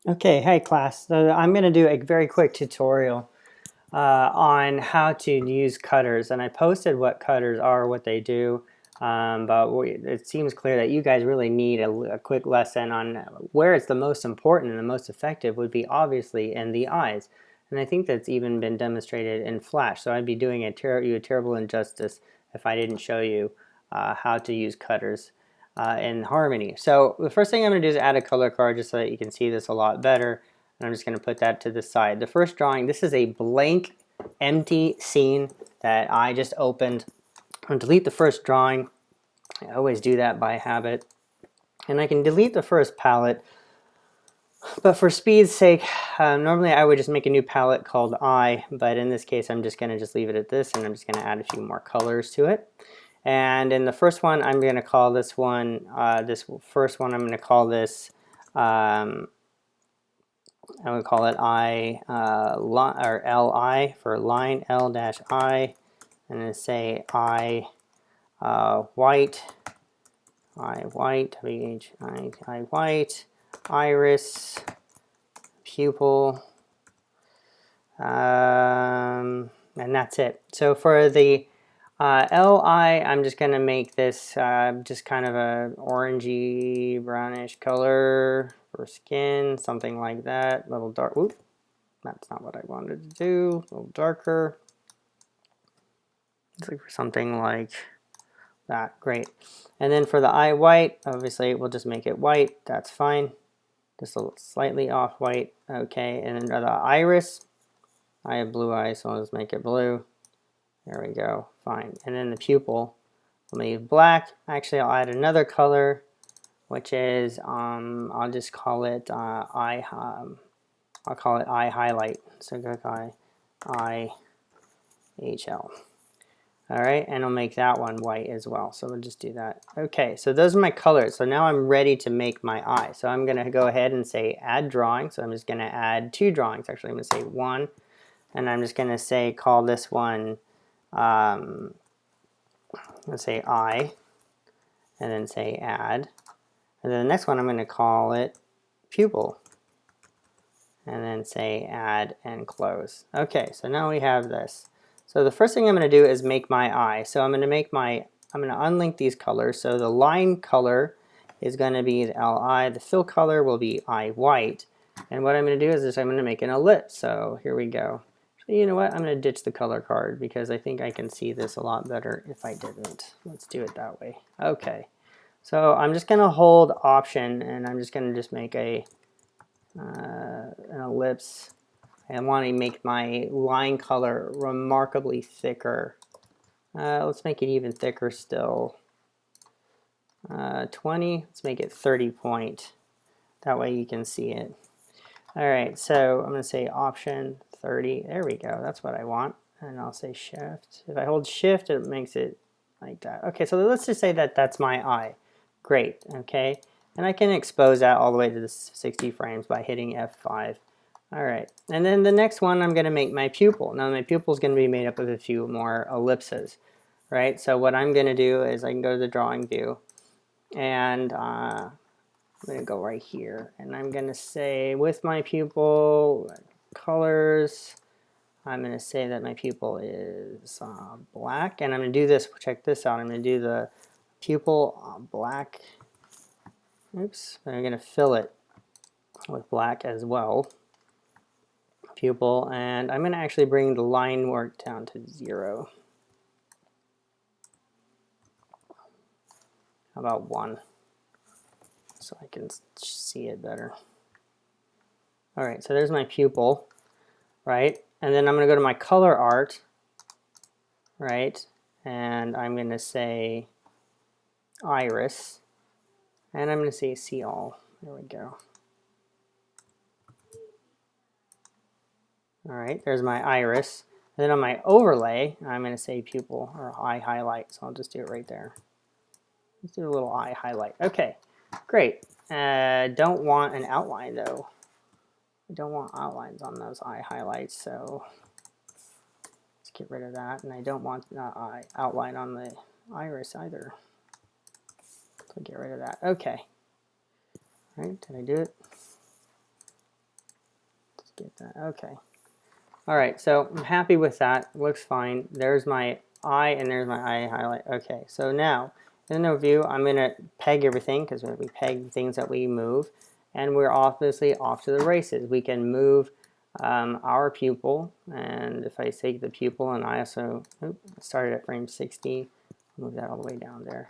Okay, hey class. So I'm going to do a very quick tutorial on how to use cutters, and I posted what cutters are, what they do, but it seems clear that you guys really need a quick lesson on where it's the most important and the most effective would be obviously in the eyes. And I think that's even been demonstrated in Flash, so I'd be doing you a terrible injustice if I didn't show you how to use cutters in Harmony. So the first thing I'm going to do is add a color card just so that you can see this a lot better. And I'm just going to put that to the side. The first drawing, this is a blank, empty scene that I just opened. I'm going to delete the first drawing. I always do that by habit. And I can delete the first palette. But for speed's sake, normally I would just make a new palette called Eye. But in this case, I'm just going to just leave it at this. And I'm just going to add a few more colors to it. And in the first one, I'm going to call this one, this first one, I'm going to call this, I'm going to call it I, or LI for line, L-I. I'm going to say I white, W-H-I white, iris, pupil, and that's it. So for the LI, I'm just going to make this just kind of a orangey brownish color for skin, something like that. A little dark. Oop, that's not what I wanted to do. A little darker. Let's look for something like that. Great. And then for the eye white, obviously we'll just make it white. That's fine. Just a little slightly off white. Okay. And then the iris, I have blue eyes, so I'll just make it blue. There we go, fine. And then the pupil, I'll leave black. Actually, I'll add another color, which is I'll just call it eye. I'll call it eye highlight. So go eye HL. All right, and I'll make that one white as well. So we'll just do that. Okay, so those are my colors. So now I'm ready to make my eye. So I'm going to go ahead and say add drawing. So I'm just going to add two drawings. Actually, I'm going to say one, and I'm just going to say call this one. Let's say I, and then say add. And then the next one I'm going to call it pupil. And then say add and close. Okay, so now we have this. So the first thing I'm going to do is make my eye. So I'm going to unlink these colors. So the line color is going to be the LI. The fill color will be I white. And what I'm going to do is I'm going to make an ellipse. So here we go. You know what? I'm going to ditch the color card because I think I can see this a lot better if I didn't. Let's do it that way. Okay. So I'm just going to hold Option, and I'm just going to just make an ellipse. I want to make my line color remarkably thicker. Let's make it even thicker still. 20. Let's make it 30 point. That way you can see it. All right, so I'm going to say Option 30. There we go. That's what I want. And I'll say Shift. If I hold Shift, it makes it like that. Okay, so let's just say that that's my eye. Great, okay. And I can expose that all the way to the 60 frames by hitting F5. All right, and then the next one, I'm going to make my pupil. Now, my pupil is going to be made up of a few more ellipses, right? So what I'm going to do is I can go to the drawing view, and I'm going to go right here, and I'm going to say with my pupil colors, I'm going to say that my pupil is black, and I'm going to do this. Check this out. I'm going to do the pupil black. Oops. I'm going to fill it with black as well. Pupil, and I'm going to actually bring the line work down to 0. How about 1? So I can see it better. All right, so there's my pupil, right? And then I'm going to go to my color art, right? And I'm going to say iris, and I'm going to say see all. There we go. All right, there's my iris. And then on my overlay, I'm going to say pupil or eye highlight. So I'll just do it right there. Let's do a little eye highlight. Okay, great. Don't want an outline though. I don't want outlines on those eye highlights, so let's get rid of that. And I don't want eye outline on the iris either. So get rid of that. Okay. All right, did I do it? get that. Okay. All right, so I'm happy with that. Looks fine. There's my eye and there's my eye highlight. Okay, so now in the view, I'm going to peg everything because we peg things that we move. And we're obviously off to the races. We can move our pupil. And if I take the pupil and I also started at frame 60, move that all the way down there.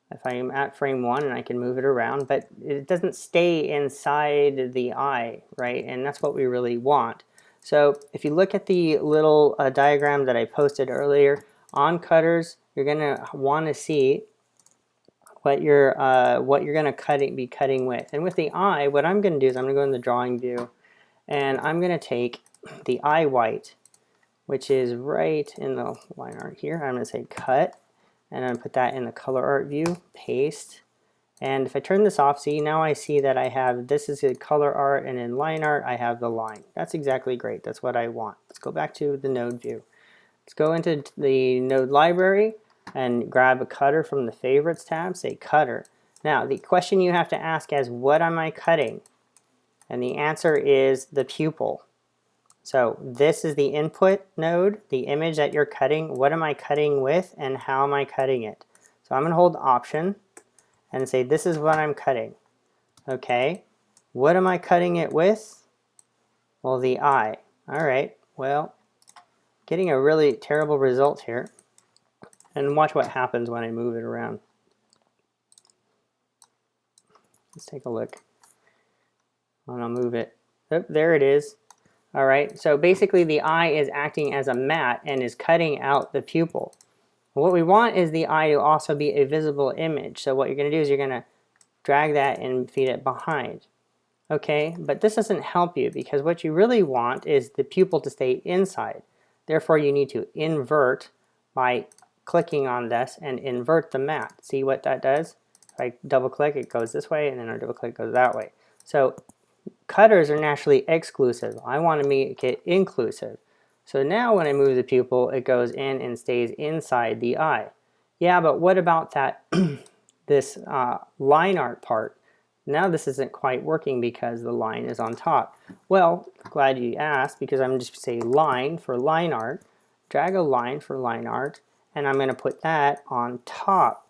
If I'm at frame 1 and I can move it around, but it doesn't stay inside the eye, right? And that's what we really want. So if you look at the little diagram that I posted earlier on cutters, you're going to want to see what you're going to be cutting with. And with the eye, what I'm going to do is I'm going to go in the drawing view, and I'm going to take the eye white, which is right in the line art here. I'm going to say cut, and I'm going to put that in the color art view, paste. And if I turn this off, see, now I see that I have, this is the color art, and in line art, I have the line. That's exactly great. That's what I want. Let's go back to the node view. Let's go into the node library and grab a cutter from the favorites tab, say cutter. Now, the question you have to ask is, what am I cutting? And the answer is the pupil. So this is the input node, the image that you're cutting. What am I cutting with and how am I cutting it? So I'm going to hold Option and say this is what I'm cutting. Okay, what am I cutting it with? Well, the eye. All right, well, getting a really terrible result here. And watch what happens when I move it around. Let's take a look. And I'll move it. Oh, there it is. All right, so basically the eye is acting as a mat and is cutting out the pupil. What we want is the eye to also be a visible image. So what you're going to do is you're going to drag that and feed it behind. Okay, but this doesn't help you because what you really want is the pupil to stay inside. Therefore, you need to invert by clicking on this and invert the mat. See what that does? If I double click, it goes this way, and then I double click, it goes that way. So cutters are naturally exclusive. I want to make it inclusive. So now when I move the pupil, it goes in and stays inside the eye. Yeah, but what about that this line art part? Now this isn't quite working because the line is on top. Well, glad you asked, because I'm just say line for line art, drag a line for line art, and I'm going to put that on top.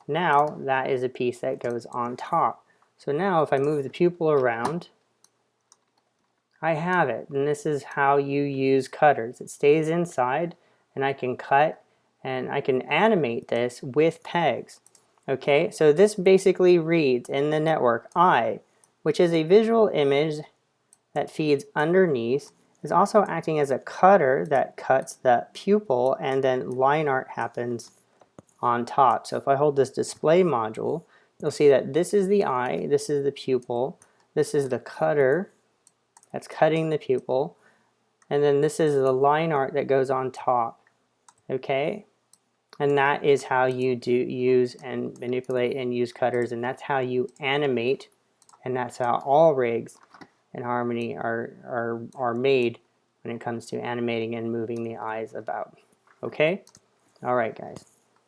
Now that is a piece that goes on top. So now if I move the pupil around, I have it, and this is how you use cutters. It stays inside, and I can cut, and I can animate this with pegs. Okay, so this basically reads in the network eye, which is a visual image that feeds underneath, is also acting as a cutter that cuts the pupil, and then line art happens on top. So if I hold this display module, you'll see that this is the eye, this is the pupil, this is the cutter that's cutting the pupil, and then this is the line art that goes on top. Okay, and that is how you use and manipulate and use cutters, and that's how you animate, and that's how all rigs in Harmony are made when it comes to animating and moving the eyes about. Okay, all right, guys.